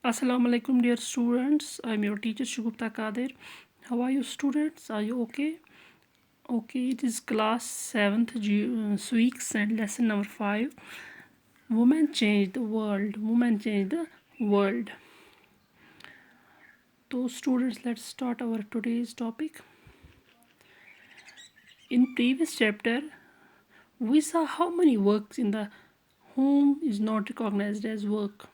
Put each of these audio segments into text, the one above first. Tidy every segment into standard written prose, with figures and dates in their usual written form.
Assalamu alaikum, dear students. I'm your teacher Shugupta Kadir. How are you, students? Are you okay? Okay, it is class 7th weeks and lesson number 5. Women change the world. Women change the world. So, students, let's start our today's topic. In previous chapter, we saw how many works in the home is not recognized as work.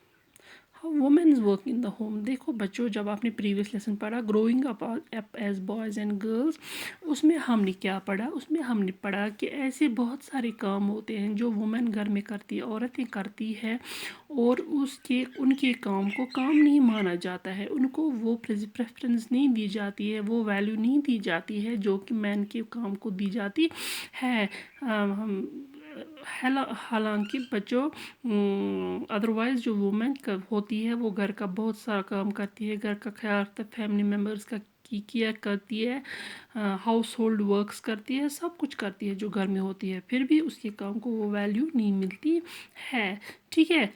Women's work in the home. देखो बच्चों, जब आपने previous lesson पढ़ा growing up as boys and girls, उसमें हमने क्या पढ़ा? उसमें हमने पढ़ा कि ऐसे बहुत सारे काम होते हैं जो वुमेन घर में करती है, औरतें करती है, और उनके काम को काम नहीं माना जाता है, उनको वो प्रेफरेंस नहीं दी जाती है, वो वैल्यू नहीं दी जाती है जो कि मैन के काम को दी जाती है. हालांकि बच्चों अदरवाइज़ जो वुमेन होती है वो घर का बहुत सारा काम करती है, घर का ख्याल रखता है, फैमिली मेम्बर्स का की केयर करती है, हाउस होल्ड वर्क्स करती है, सब कुछ करती है जो घर में होती है, फिर भी उसके काम को वो वैल्यू नहीं मिलती है. ठीक है,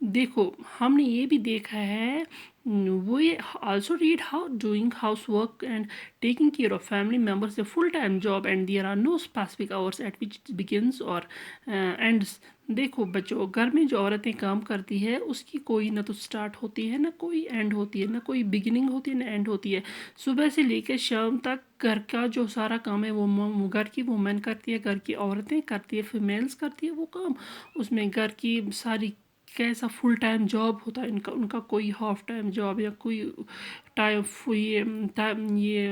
देखो हमने ये भी देखा है, we also read how doing housework and taking care of family members is a full-time job and there are no specific hours at which it begins or ends. देखो बच्चों, घर में जो औरतें काम करती है उसकी कोई ना तो स्टार्ट होती है ना कोई एंड होती है, ना कोई बिगिनिंग होती है ना एंड होती है. सुबह से लेकर शाम तक घर का जो सारा काम है वो घर की वुमेन करती है, घर की औरतें करती है, फीमेल्स करती है वो काम. उसमें घर की सारी कैसा फुल टाइम जॉब होता है इनका, उनका कोई हाफ टाइम जॉब या कोई ये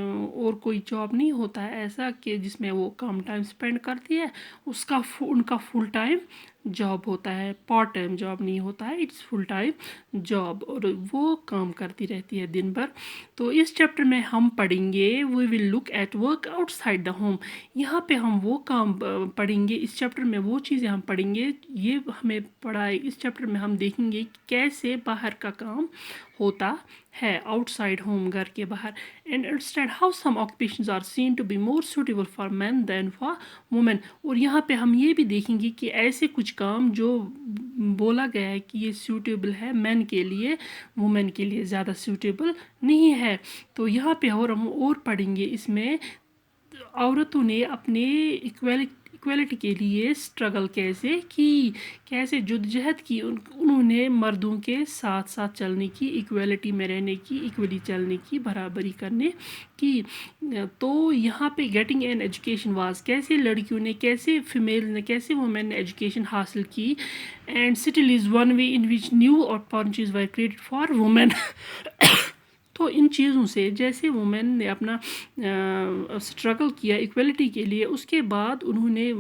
और कोई जॉब नहीं होता है ऐसा कि जिसमें वो कम टाइम स्पेंड करती है. उनका फुल टाइम जॉब होता है, पार्ट टाइम जॉब नहीं होता है, इट्स फुल टाइम जॉब, और वो काम करती रहती है दिन भर. तो इस चैप्टर में हम पढ़ेंगे we will look at work outside the home. यहाँ पे हम वो काम पढ़ेंगे, इस चैप्टर में वो चीज़ें हम पढ़ेंगे, ये हमें पढ़ाई इस चैप्टर में हम देखेंगे कि कैसे बाहर का काम होता है, आउटसाइड होम, घर के बाहर, and understand how some occupations are seen to be more suitable for man than for women. और यहाँ पे हम ये भी देखेंगे कि ऐसे कुछ काम जो बोला गया है कि ये सूटेबल है मैन के लिए, वुमेन के लिए ज़्यादा सूटेबल नहीं है. तो यहाँ पे और हम और पढ़ेंगे इसमें औरतों ने अपने इक्वलिटी के लिए स्ट्रगल कैसे की, कैसे जद्दोजहद की उन्होंने मर्दों के साथ साथ चलने की, इक्वलिटी में रहने की, इक्वली चलने की, बराबरी करने की. तो यहाँ पे गेटिंग एन एजुकेशन वाज, कैसे लड़कियों ने, कैसे फीमेल ने, कैसे वुमेन ने एजुकेशन हासिल की, and still is one way in which new opportunities were created for women. तो इन चीज़ों से जैसे वुमेन ने अपना स्ट्रगल किया इक्वलिटी के लिए, उसके बाद उन्होंने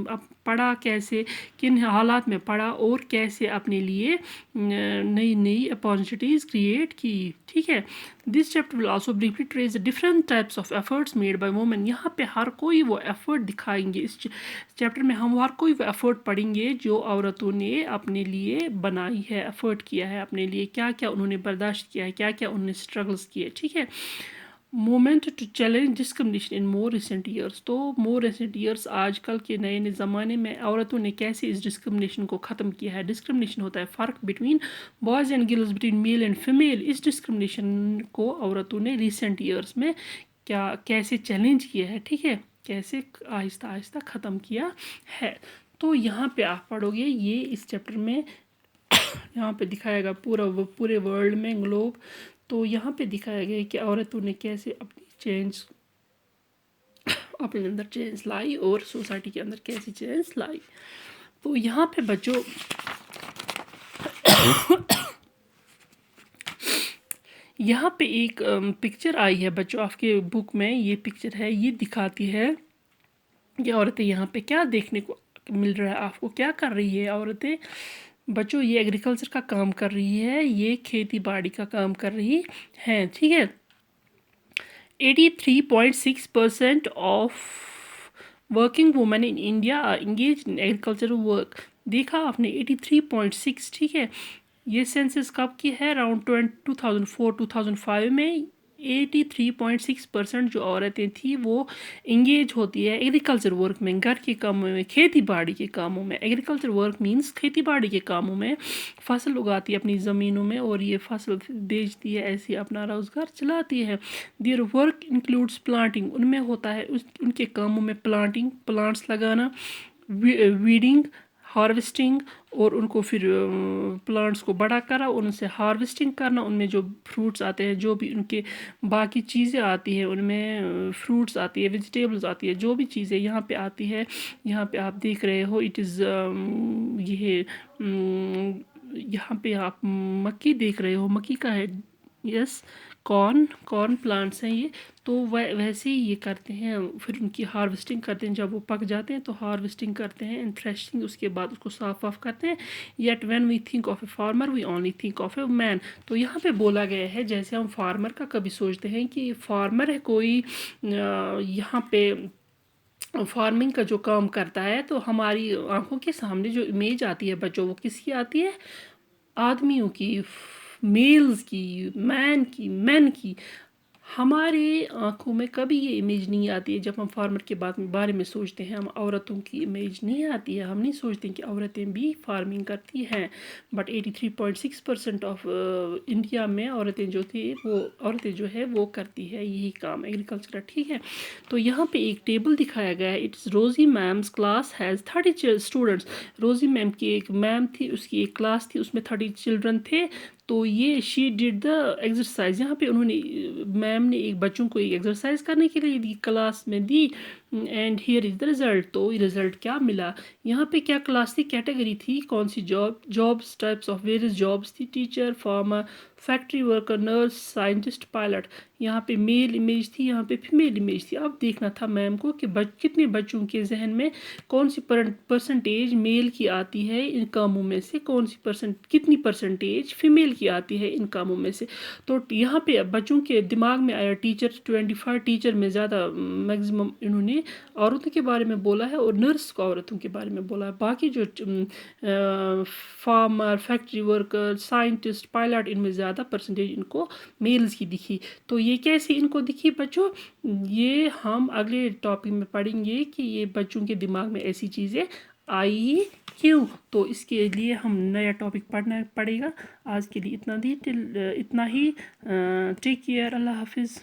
पढ़ा कैसे, किन हालात में पढ़ा, और कैसे अपने लिए नई नई अपॉर्चुनिटीज़ क्रिएट की. ठीक है, this chapter will also briefly trace the different types of efforts made by women. यहाँ पे हर कोई वो एफर्ट दिखाएंगे, इस चैप्टर में हम हर कोई वो एफर्ट पढ़ेंगे जो औरतों ने अपने लिए बनाई है, एफर्ट किया है अपने लिए, क्या क्या उन्होंने बर्दाश्त किया है, क्या क्या उन्होंने स्ट्रगल्स किए. ठीक है, movement to challenge discrimination in more recent years. तो मोर रिसेंट ईयर्स, आजकल के नए नए ज़माने में औरतों ने कैसे इस डिस्क्रिमिनेशन को ख़त्म किया है. डिस्क्रिमिनेशन होता है फ़र्क between boys and girls, between male and female. इस डिस्क्रिमिनेशन को औरतों ने रिसेंट ईयर्स में कैसे चैलेंज किया है, ठीक है, कैसे आहिस्ता आहिस्ता ख़त्म किया है. तो यहाँ पे आप पढ़ोगे ये इस चैप्टर में यहाँ पे दिखाएगा पूरे वर्ल्ड में ग्लोब. तो यहाँ पे दिखाया गया कि औरतों ने कैसे अपने अंदर चेंज लाई और सोसाइटी के अंदर कैसे चेंज लाई. तो यहाँ पे बच्चों यहाँ पे एक पिक्चर आई है बच्चों आपके बुक में. ये पिक्चर है, ये दिखाती है कि औरतें यहाँ पे क्या देखने को मिल रहा है आपको, क्या कर रही है औरतें. बच्चों ये एग्रीकल्चर का काम कर रही है, ये खेती बाड़ी का काम कर रही है. ठीक है, 83.6% of working women in India are engage in agricultural work. देखा आपने 83.6. ठीक है, ये सेंसस कब की है, अराउंड 2004-2005 में 83.6% جو عورتیں تھیں وہ انگیج ہوتی ہے ایگریکلچر ورک میں، گھر کے کاموں میں، کھیتی باڑی کے کاموں میں. ایگریکلچر ورک مینس کھیتی باڑی کے کاموں میں، فصل اگاتی ہے اپنی زمینوں میں اور یہ فصل بیچتی ہے، ایسے اپنا روزگار چلاتی ہے. دیئر ورک انکلوڈس پلانٹنگ، ان میں ہوتا ہے ان کے کاموں میں پلانٹنگ، پلانٹس لگانا، ویڈنگ، ہارویسٹنگ، اور ان کو پھر پلانٹس کو بڑا کرا، ان سے ہارویسٹنگ کرنا، ان میں جو فروٹس آتے ہیں، جو بھی ان کے باقی چیزیں آتی ہیں، ان میں فروٹس آتی ہے، ویجیٹیبلز آتی ہے، جو بھی چیزیں یہاں پہ آتی ہے. یہاں پہ آپ دیکھ رہے ہو اٹ از یہ یہاں پہ آپ مکی دیکھ رہے ہو، مکی کا ہے، یس، کارن پلانٹس ہیں یہ. تو ویسے ہی یہ کرتے ہیں، پھر ان کی ہارویسٹنگ کرتے ہیں، جب وہ پک جاتے ہیں تو ہارویسٹنگ کرتے ہیں اینڈ تھریشنگ، اس کے بعد اس کو صاف واف کرتے ہیں. Yet when we think of a farmer we only think of a man. تو یہاں پہ بولا گیا ہے جیسے ہم فارمر کا کبھی سوچتے ہیں کہ فارمر ہے کوئی یہاں پہ فارمنگ کا جو کام کرتا ہے، تو ہماری آنکھوں کے سامنے جو امیج آتی ہے بچوں، وہ کس کی آتی ہے؟ آدمیوں کی، میلز کی، مین کی. ہمارے آنکھوں میں کبھی یہ امیج نہیں آتی ہے. جب ہم فارمر کے بارے میں سوچتے ہیں، ہم عورتوں کی امیج نہیں آتی ہے. ہم نہیں سوچتے کہ عورتیں بھی فارمنگ کرتی ہیں. بٹ 83.6% آف انڈیا میں عورتیں جو ہے وہ کرتی ہے یہی کام، ایگریکلچر. ٹھیک ہے، تو یہاں پہ ایک ٹیبل دکھایا گیا ہے. اٹس روزی میمز کلاس ہیز 30 اسٹوڈنٹس. روزی میم کی ایک میم تھی، اس کی ایک کلاس تھی، اس میں 30 چلڈرن تھے. تو یہ شی ڈیڈ دا ایکسرسائز. یہاں پہ انہوں نے میم نے ایک بچوں کو ایک ایکسرسائز کرنے کے لیے دی، کلاس میں دی. And here is the result. تو رزلٹ کیا ملا؟ یہاں پہ کیا کلاس تھی، کیٹیگری تھی، کون سی jobs, types of various jobs تھی، teacher, farmer, factory worker, nurse, scientist, pilot. یہاں پہ میل امیج تھی، یہاں پہ فیمیل امیج تھی. اب دیکھنا تھا میم کو کہ کتنے بچوں کے ذہن میں کون سی پرسنٹیج میل کی آتی ہے ان کاموں میں سے، کتنی پرسنٹیج فیمیل کی آتی ہے ان کاموں میں سے. تو یہاں پہ بچوں کے دماغ میں آیا ٹیچر 25 ٹیچر میں زیادہ میگزیمم انہوں نے عورتوں کے بارے میں بولا ہے، اور نرس کو عورتوں کے بارے میں بولا ہے. باقی جو farmer, factory worker, scientist, pilot, ان میں زیادہ پرسنٹیج ان کو میلز کی دکھی. تو یہ کیسے ان کو دکھی بچوں؟ یہ ہم اگلے ٹاپک میں پڑھیں گے کہ یہ بچوں کے دماغ میں ایسی چیزیں آئی کیوں. تو اس کے لیے ہم نیا ٹاپک پڑھنا پڑے گا. آج کے لیے اتنا ہی. ٹیک کیئر، اللہ حافظ.